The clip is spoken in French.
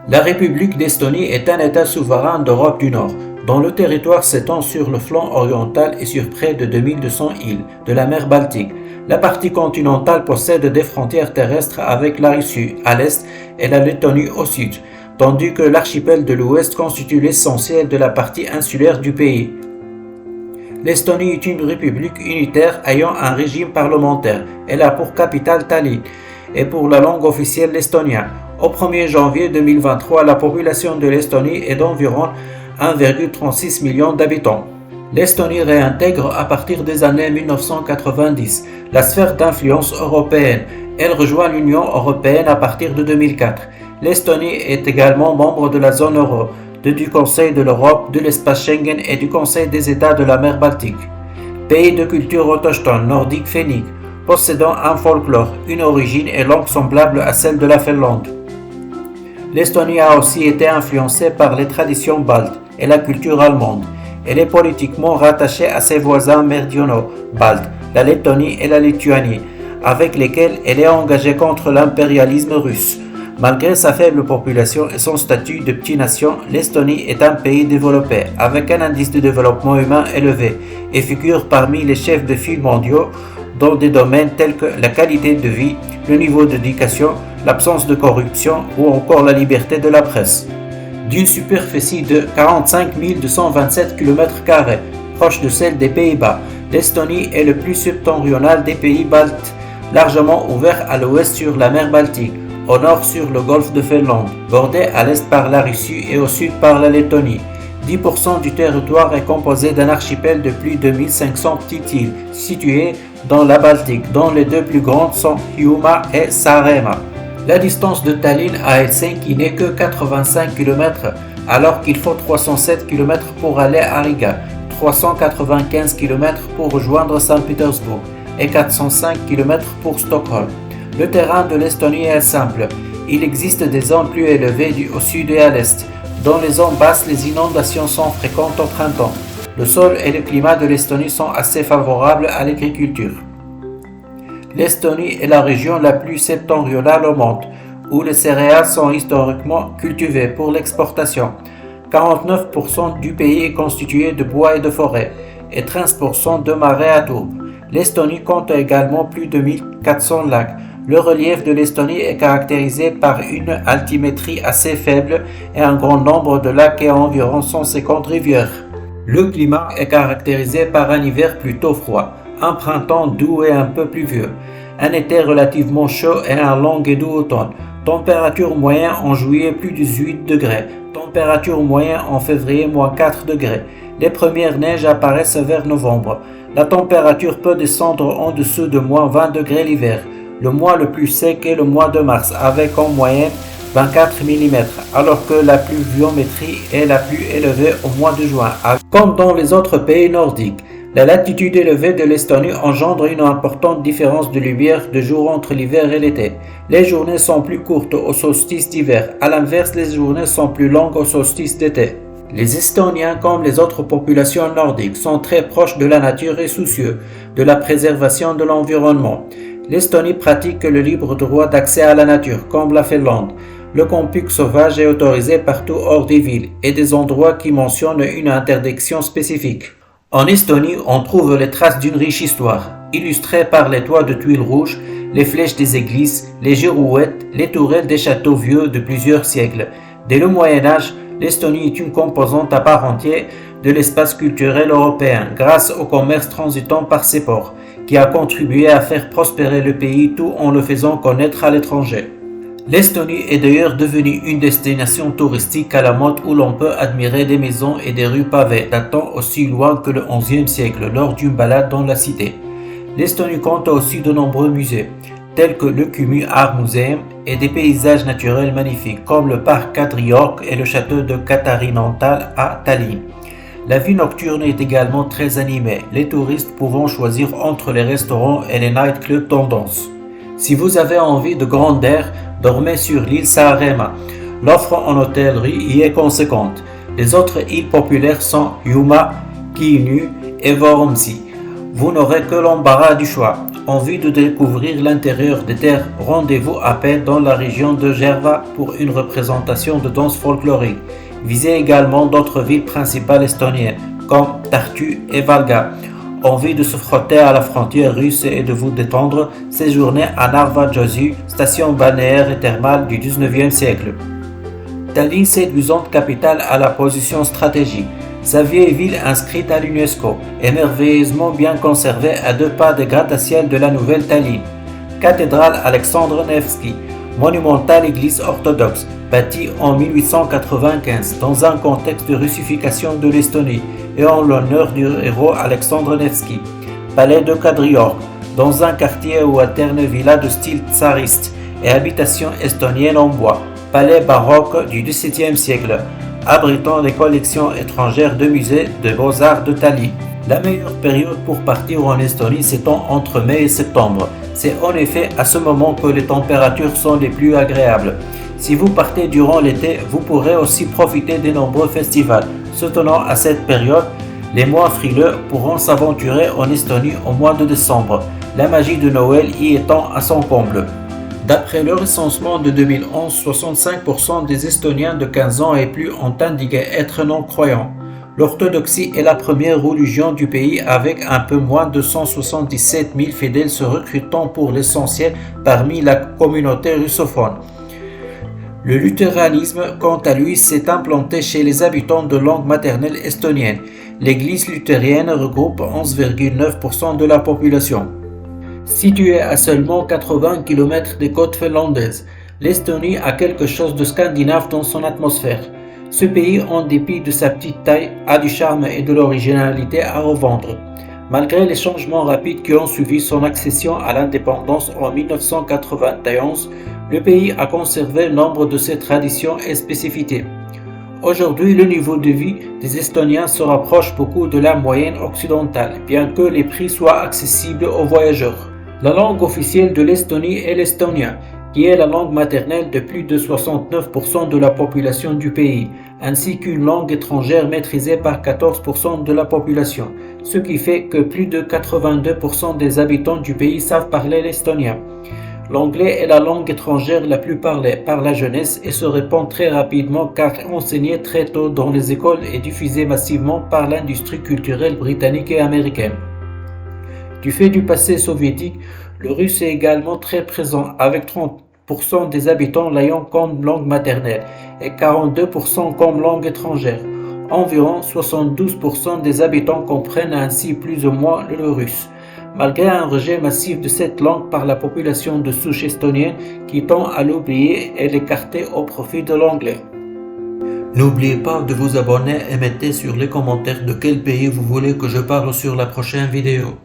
La République d'Estonie est un État souverain d'Europe du Nord, dont le territoire s'étend sur le flanc oriental et sur près de 2200 îles de la mer Baltique. La partie continentale possède des frontières terrestres avec la Russie à l'est et la Lettonie au sud, tandis que l'archipel de l'ouest constitue l'essentiel de la partie insulaire du pays. L'Estonie est une république unitaire ayant un régime parlementaire. Elle a pour capitale Tallinn et pour la langue officielle l'estonien. Au 1er janvier 2023, la population de l'Estonie est d'environ 1,36 million d'habitants. L'Estonie réintègre à partir des années 1990 la sphère d'influence européenne. Elle rejoint l'Union européenne à partir de 2004. L'Estonie est également membre de la zone euro, du Conseil de l'Europe, de l'espace Schengen et du Conseil des États de la mer Baltique. Pays de culture autochtone nordique fénique, possédant un folklore, une origine et langue semblable à celle de la Finlande. L'Estonie a aussi été influencée par les traditions baltes et la culture allemande. Elle est politiquement rattachée à ses voisins méridionaux baltes, la Lettonie et la Lituanie, avec lesquels elle est engagée contre l'impérialisme russe. Malgré sa faible population et son statut de petite nation, l'Estonie est un pays développé, avec un indice de développement humain élevé, et figure parmi les chefs de file mondiaux dans des domaines tels que la qualité de vie, le niveau d'éducation, l'absence de corruption ou encore la liberté de la presse. D'une superficie de 45 227 km², proche de celle des Pays-Bas, l'Estonie est le plus septentrional des pays baltes, largement ouvert à l'ouest sur la mer Baltique, au nord sur le golfe de Finlande, bordé à l'est par la Russie et au sud par la Lettonie. 10% du territoire est composé d'un archipel de plus de 1500 petites îles situées dans la Baltique, dont les deux plus grandes sont Hiiumaa et Saaremaa. La distance de Tallinn à Helsinki n'est que 85 km, alors qu'il faut 307 km pour aller à Riga, 395 km pour rejoindre Saint-Pétersbourg et 405 km pour Stockholm. Le terrain de l'Estonie est simple. Il existe des zones plus élevées au sud et à l'est. Dans les zones basses, les inondations sont fréquentes au printemps. Le sol et le climat de l'Estonie sont assez favorables à l'agriculture. L'Estonie est la région la plus septentrionale au monde, où les céréales sont historiquement cultivées pour l'exportation. 49% du pays est constitué de bois et de forêts, et 13% de marais à tourbe. L'Estonie compte également plus de 1400 lacs. Le relief de l'Estonie est caractérisé par une altimétrie assez faible et un grand nombre de lacs et environ 150 rivières. Le climat est caractérisé par un hiver plutôt froid, un printemps doux et un peu pluvieux, un été relativement chaud et un long et doux automne. Température moyenne en juillet plus de 18 degrés, température moyenne en février moins 4 degrés. Les premières neiges apparaissent vers novembre. La température peut descendre en dessous de moins 20 degrés l'hiver. Le mois le plus sec est le mois de mars, avec en moyenne 24 mm, alors que la pluviométrie est la plus élevée au mois de juin. Comme dans les autres pays nordiques, la latitude élevée de l'Estonie engendre une importante différence de lumière de jour entre l'hiver et l'été. Les journées sont plus courtes au solstice d'hiver, à l'inverse, les journées sont plus longues au solstice d'été. Les Estoniens, comme les autres populations nordiques, sont très proches de la nature et soucieux de la préservation de l'environnement. L'Estonie pratique le libre droit d'accès à la nature, comme la Finlande. Le camping sauvage est autorisé partout hors des villes et des endroits qui mentionnent une interdiction spécifique. En Estonie, on trouve les traces d'une riche histoire, illustrée par les toits de tuiles rouges, les flèches des églises, les girouettes, les tourelles des châteaux vieux de plusieurs siècles. Dès le Moyen-Âge, l'Estonie est une composante à part entière de l'espace culturel européen grâce au commerce transitant par ses ports, qui a contribué à faire prospérer le pays tout en le faisant connaître à l'étranger. L'Estonie est d'ailleurs devenue une destination touristique à la mode où l'on peut admirer des maisons et des rues pavées datant aussi loin que le XIe siècle lors d'une balade dans la cité. L'Estonie compte aussi de nombreux musées, tels que le Kymi Art Museum et des paysages naturels magnifiques comme le parc Kadriorg et le château de Katarinantaal à Tallinn. La vie nocturne est également très animée, les touristes pouvant choisir entre les restaurants et les nightclubs tendance. Si vous avez envie de grand air, dormez sur l'île Saaremaa. L'offre en hôtellerie y est conséquente. Les autres îles populaires sont Hiiumaa, Kiinu et Vormsi. Vous n'aurez que l'embarras du choix. Envie de découvrir l'intérieur des terres? Rendez-vous à Peć dans la région de Jerva pour une représentation de danse folklorique. Visez également d'autres villes principales estoniennes comme Tartu et Valga. Envie de se frotter à la frontière russe et de vous détendre? Séjournez à Narva-Jõesuu, station balnéaire et thermale du 19e siècle. Tallinn, séduisante capitale à la position stratégique. Sa vieille ville inscrite à l'UNESCO est merveilleusement bien conservée à 2 pas des gratte-ciel de la nouvelle Tallinn. Cathédrale Alexandre Nevski, monumentale église orthodoxe, bâtie en 1895 dans un contexte de russification de l'Estonie et en l'honneur du héros Alexandre Nevski. Palais de Kadriorg, dans un quartier où alterne villa de style tsariste et habitation estonienne en bois. Palais baroque du XVIIe siècle, abritant les collections étrangères de musées de beaux-arts de Tallinn. La meilleure période pour partir en Estonie s'étend entre mai et septembre. C'est en effet à ce moment que les températures sont les plus agréables. Si vous partez durant l'été, vous pourrez aussi profiter des nombreux festivals. Se tenant à cette période, les moins frileux pourront s'aventurer en Estonie au mois de décembre, la magie de Noël y étant à son comble. D'après le recensement de 2011, 65% des Estoniens de 15 ans et plus ont indiqué être non-croyants. L'orthodoxie est la première religion du pays avec un peu moins de 177 000 fidèles se recrutant pour l'essentiel parmi la communauté russophone. Le luthéranisme, quant à lui, s'est implanté chez les habitants de langue maternelle estonienne. L'église luthérienne regroupe 11,9% de la population. Située à seulement 80 km des côtes finlandaises, l'Estonie a quelque chose de scandinave dans son atmosphère. Ce pays, en dépit de sa petite taille, a du charme et de l'originalité à revendre. Malgré les changements rapides qui ont suivi son accession à l'indépendance en 1991, le pays a conservé nombre de ses traditions et spécificités. Aujourd'hui, le niveau de vie des Estoniens se rapproche beaucoup de la moyenne occidentale, bien que les prix soient accessibles aux voyageurs. La langue officielle de l'Estonie est l'estonien, qui est la langue maternelle de plus de 69% de la population du pays, ainsi qu'une langue étrangère maîtrisée par 14% de la population, ce qui fait que plus de 82% des habitants du pays savent parler l'estonien. L'anglais est la langue étrangère la plus parlée par la jeunesse et se répand très rapidement car enseignée très tôt dans les écoles et diffusée massivement par l'industrie culturelle britannique et américaine. Du fait du passé soviétique, le russe est également très présent avec 30% des habitants l'ayant comme langue maternelle et 42% comme langue étrangère. Environ 72% des habitants comprennent ainsi plus ou moins le russe, malgré un rejet massif de cette langue par la population de souche estonienne qui tend à l'oublier et l'écarter au profit de l'anglais. N'oubliez pas de vous abonner et mettez sur les commentaires de quel pays vous voulez que je parle sur la prochaine vidéo.